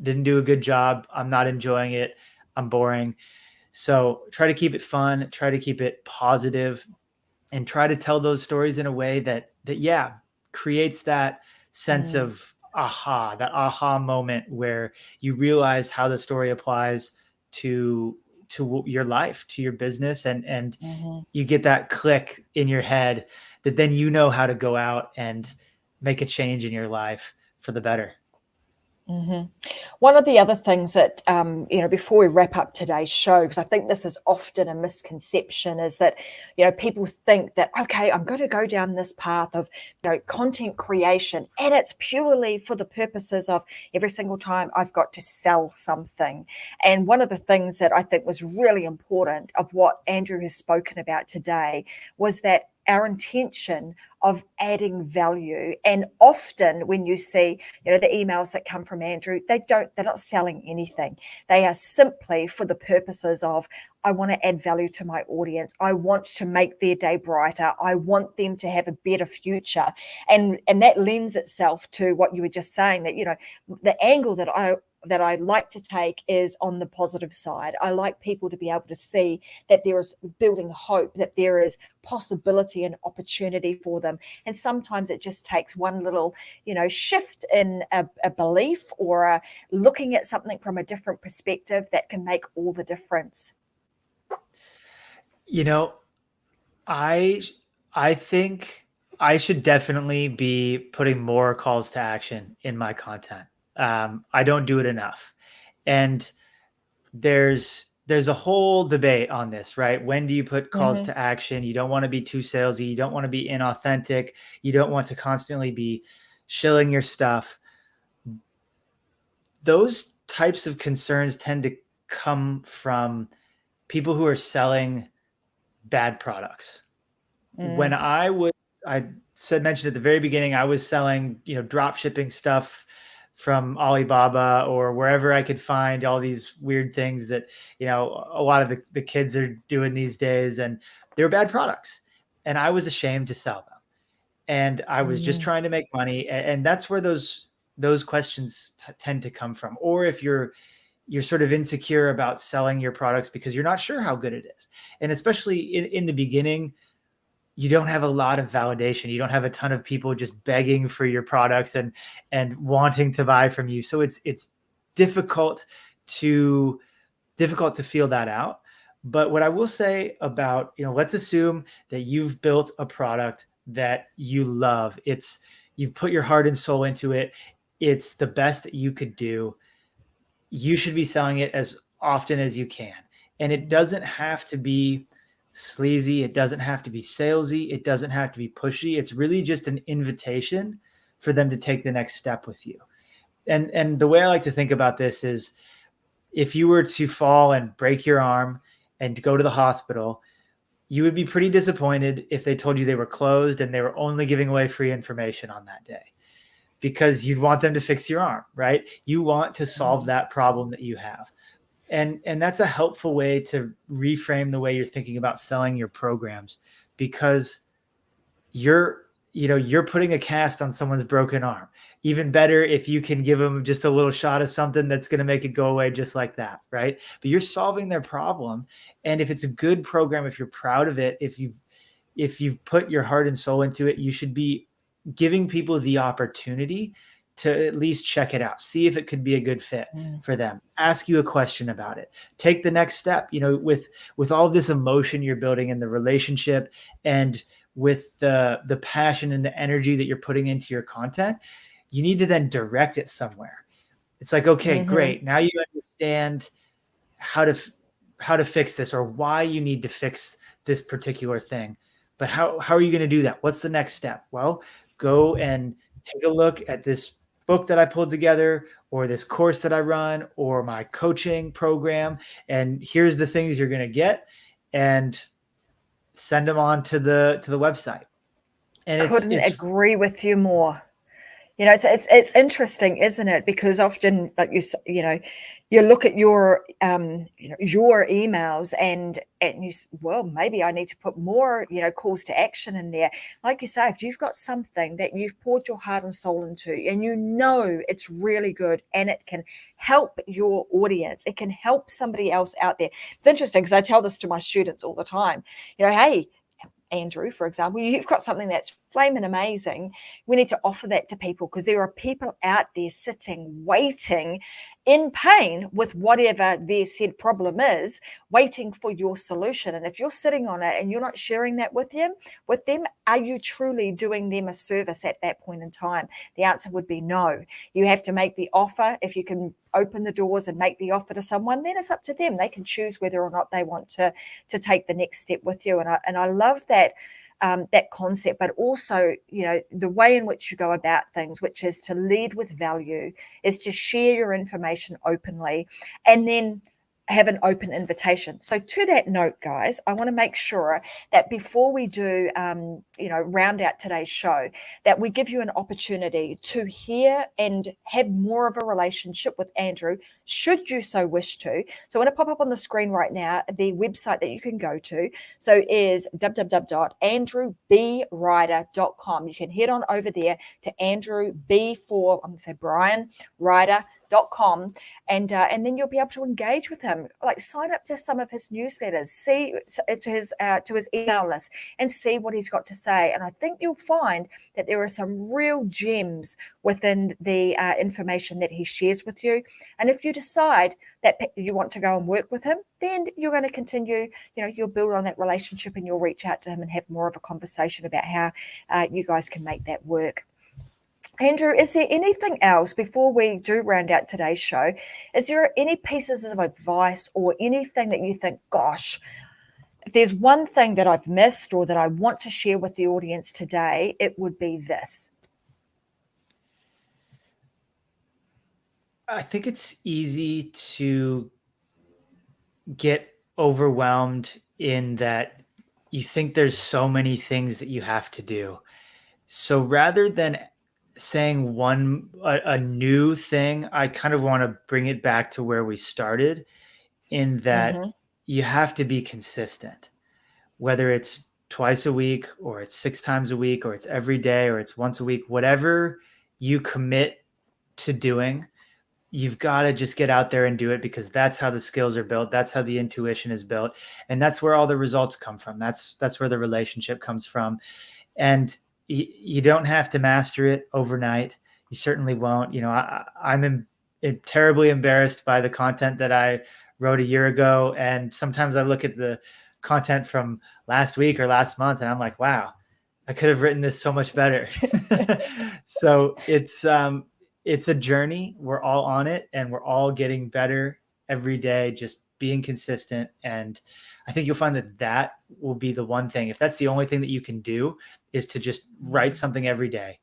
do a good job. I'm not enjoying it. I'm boring. So try to keep it fun. Try to keep it positive, and try to tell those stories in a way that creates that sense of that aha moment where you realize how the story applies to your life, to your business, and you get that click in your head that then how to go out and make a change in your life for the better. One of the other things that, before we wrap up today's show, because I think this is often a misconception, is that, people think that, okay, I'm going to go down this path of, content creation, and it's purely for the purposes of every single time I've got to sell something. And one of the things that I think was really important of what Andrew has spoken about today was that our intention of adding value. And often when you see, the emails that come from Andrew, they're not selling anything. They are simply for the purposes of, I want to add value to my audience. I want to make their day brighter. I want them to have a better future. And that lends itself to what you were just saying, that, the angle that that I like to take is on the positive side. I like people to be able to see that there is building hope, that there is possibility and opportunity for them. And sometimes it just takes one little, shift in a belief or looking at something from a different perspective that can make all the difference. I think I should definitely be putting more calls to action in my content. I don't do it enough. And there's a whole debate on this, right? When do you put calls to action? You don't want to be too salesy. You don't want to be inauthentic. You don't want to constantly be shilling your stuff. Those types of concerns tend to come from people who are selling bad products. When I mentioned at the very beginning, I was selling, drop shipping stuff from Alibaba or wherever I could find all these weird things that, a lot of the kids are doing these days, and they're bad products. And I was ashamed to sell them. And I was just trying to make money. And that's where those questions tend to come from. Or if you're sort of insecure about selling your products because you're not sure how good it is. And especially in the beginning, you don't have a lot of validation. You don't have a ton of people just begging for your products and wanting to buy from you. So it's difficult to feel that out. But what I will say about, let's assume that you've built a product that you love. You've put your heart and soul into it. It's the best that you could do. You should be selling it as often as you can. And it doesn't have to be sleazy. It doesn't have to be salesy. It doesn't have to be pushy. It's really just an invitation for them to take the next step with you. And the way I like to think about this is, if you were to fall and break your arm and go to the hospital, you would be pretty disappointed if they told you they were closed and they were only giving away free information on that day, because you'd want them to fix your arm, right? You want to solve that problem that you have. And that's a helpful way to reframe the way you're thinking about selling your programs, because you're putting a cast on someone's broken arm. Even better if you can give them just a little shot of something that's going to make it go away just like that, right? But you're solving their problem. And if it's a good program, if you're proud of it, if you've put your heart and soul into it, you should be giving people the opportunity to at least check it out, see if it could be a good fit for them, ask you a question about it, take the next step, with all this emotion you're building in the relationship, and with the passion and the energy that you're putting into your content, you need to then direct it somewhere. It's like, okay, great. Now you understand how to fix this, or why you need to fix this particular thing. But how are you going to do that? What's the next step? Well, go and take a look at this book that I pulled together, or this course that I run, or my coaching program. And here's the things you're going to get, and send them on to the website. And couldn't agree with you more. It's interesting, isn't it? Because often, like you look at your your emails and you, well, maybe I need to put more calls to action in there. Like you say, if you've got something that you've poured your heart and soul into, and it's really good, and it can help your audience, it can help somebody else out there. It's interesting because I tell this to my students all the time. Hey, Andrew, for example, you've got something that's flaming amazing. We need to offer that to people, because there are people out there sitting, waiting in pain with whatever their said problem is, waiting for your solution. And if you're sitting on it and you're not sharing that with them, are you truly doing them a service at that point in time? The answer would be no. You have to make the offer. If you can open the doors and make the offer to someone, then it's up to them. They can choose whether or not they want to take the next step with you. And I love that. That concept, but also, the way in which you go about things, which is to lead with value, is to share your information openly, and then have an open invitation. So to that note, guys, I want to make sure that before we do, round out today's show, that we give you an opportunity to hear and have more of a relationship with Andrew, should you so wish to. So I'm going to pop up on the screen right now the website that you can go to. So is www.andrewbryder.com. You can head on over there to Andrew B for, I'm going to say Brian, Ryder.com. andrewryder.com, and then you'll be able to engage with him. Like, sign up to some of his newsletters, see to his email list, and see what he's got to say. And I think you'll find that there are some real gems within the information that he shares with you. And if you decide that you want to go and work with him, then you're going to continue, you'll build on that relationship, and you'll reach out to him and have more of a conversation about how you guys can make that work. Andrew, is there anything else before we do round out today's show? Is there any pieces of advice or anything that you think, gosh, if there's one thing that I've missed or that I want to share with the audience today, it would be this? I think it's easy to get overwhelmed in that you think there's so many things that you have to do. So rather than saying a new thing, I kind of want to bring it back to where we started, in that you have to be consistent, whether it's twice a week or it's 6 times a week or it's every day or it's once a week, whatever you commit to doing, you've got to just get out there and do it, because that's how the skills are built. That's how the intuition is built. And that's where all the results come from. That's where the relationship comes from. And you don't have to master it overnight. You certainly won't. I'm terribly embarrassed by the content that I wrote a year ago. And sometimes I look at the content from last week or last month and I'm like, wow, I could have written this so much better. So it's a journey. We're all on it, and we're all getting better every day, just being consistent. And I think you'll find that will be the one thing. If that's the only thing that you can do, is to just write something every day.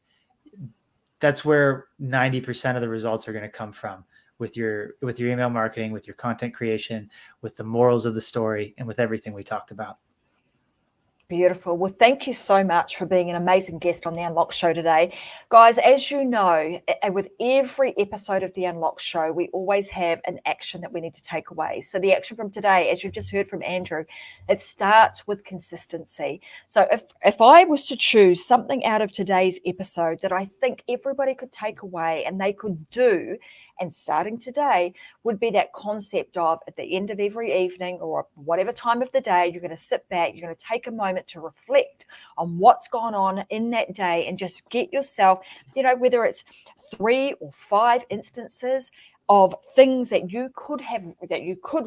That's where 90% of the results are going to come from, with your email marketing, with your content creation, with the morals of the story, and with everything we talked about. Beautiful. Well, thank you so much for being an amazing guest on the Unlock Show today. Guys, as you know, with every episode of the Unlock Show, we always have an action that we need to take away. So the action from today, as you've just heard from Andrew, it starts with consistency. So if I was to choose something out of today's episode that I think everybody could take away and they could do, and starting today, would be that concept of, at the end of every evening or whatever time of the day, you're going to sit back, you're going to take a moment to reflect on what's gone on in that day, and just get yourself, whether it's 3 or 5 instances of things that you could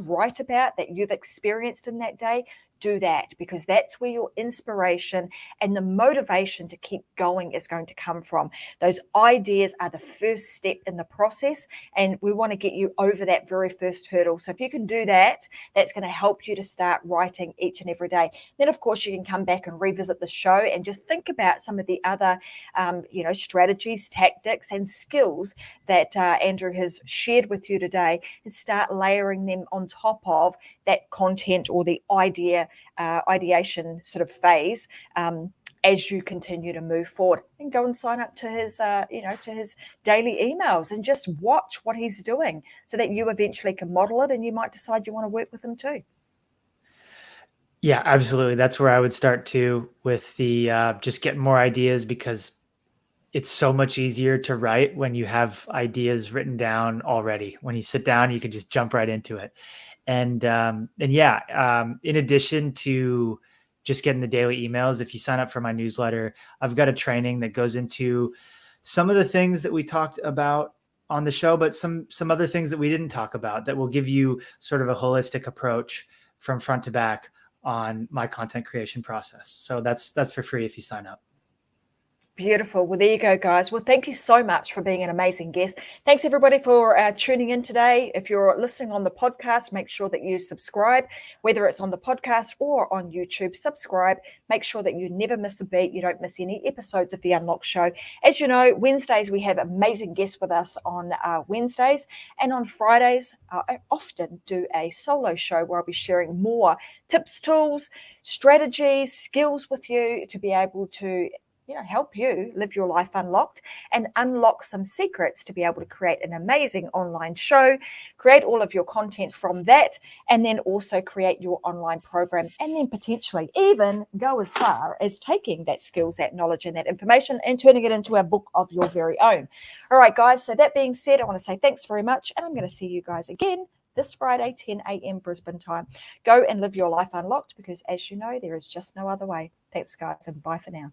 write about, that you've experienced in that day. Do that, because that's where your inspiration and the motivation to keep going is going to come from. Those ideas are the first step in the process, and we want to get you over that very first hurdle. So if you can do that, that's going to help you to start writing each and every day. Then, of course, you can come back and revisit the show and just think about some of the other, strategies, tactics, and skills that Andrew has shared with you today, and start layering them on top of that content or the ideation sort of phase as you continue to move forward. And go and sign up to his to his daily emails and just watch what he's doing, so that you eventually can model it, and you might decide you want to work with him too. Yeah, absolutely. That's where I would start too, with the just getting more ideas, because it's so much easier to write when you have ideas written down already. When you sit down, you can just jump right into it. And in addition to just getting the daily emails, if you sign up for my newsletter, I've got a training that goes into some of the things that we talked about on the show, but some other things that we didn't talk about, that will give you sort of a holistic approach from front to back on my content creation process. So that's for free if you sign up. Beautiful. Well, there you go, guys. Well, thank you so much for being an amazing guest. Thanks, everybody, for tuning in today. If you're listening on the podcast, make sure that you subscribe, whether it's on the podcast or on YouTube. Subscribe. Make sure that you never miss a beat. You don't miss any episodes of The Unlock Show. As you know, Wednesdays, we have amazing guests with us on Wednesdays. And on Fridays, I often do a solo show where I'll be sharing more tips, tools, strategies, skills with you to be able to help you live your life unlocked and unlock some secrets to be able to create an amazing online show, create all of your content from that, and then also create your online program, and then potentially even go as far as taking that skills, that knowledge, and that information and turning it into a book of your very own. All right, guys. So that being said, I want to say thanks very much, and I'm going to see you guys again this Friday, 10 a.m. Brisbane time. Go and live your life unlocked, because as you know, there is just no other way. Thanks, guys, and bye for now.